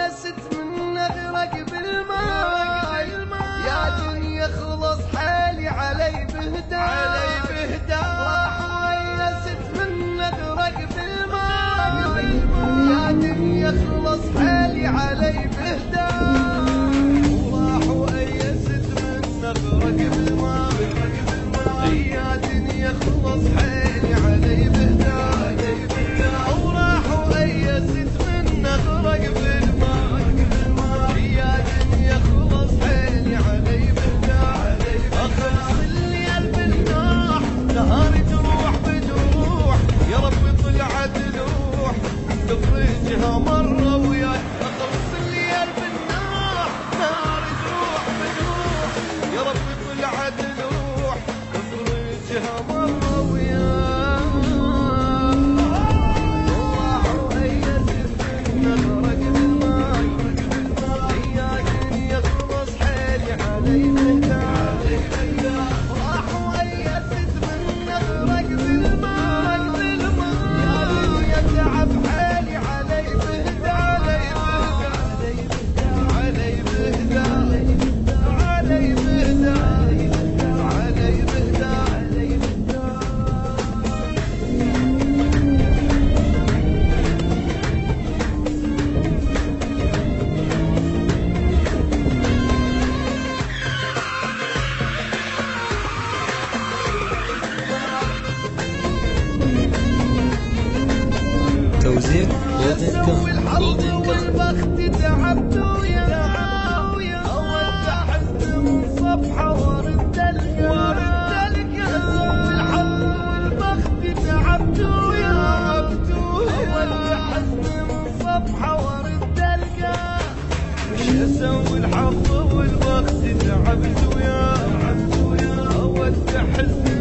يست من نغرق بالماء، يا دنيا خلص حالي علي بهدا، راح يست من نغرق بالماء، يا دنيا خلص حالي علي بهدا، وراح يست من نغرق بالماء، يا دنيا خلص حالي علي بهدا، وراح يست من نغرق بالماء، يا دنيا خلص حالي علي بهدا، اخلص الليل بالنوح نهاري تروح بتروح، يا رب طلعت لوح تفرجها مرة وياي، اخلص الليل بالنوح نهاري تروح بتروح، يا رب طلعت لوح تفرجها مرة وياي. توزيع والبخت تعبت ويا اودع من صفحه ورد القى، والحظ والبخت تعبت ويا اودع من صفحه ورد القى، وش اسوي الحظ والبخت تعبت ويا اودع حزن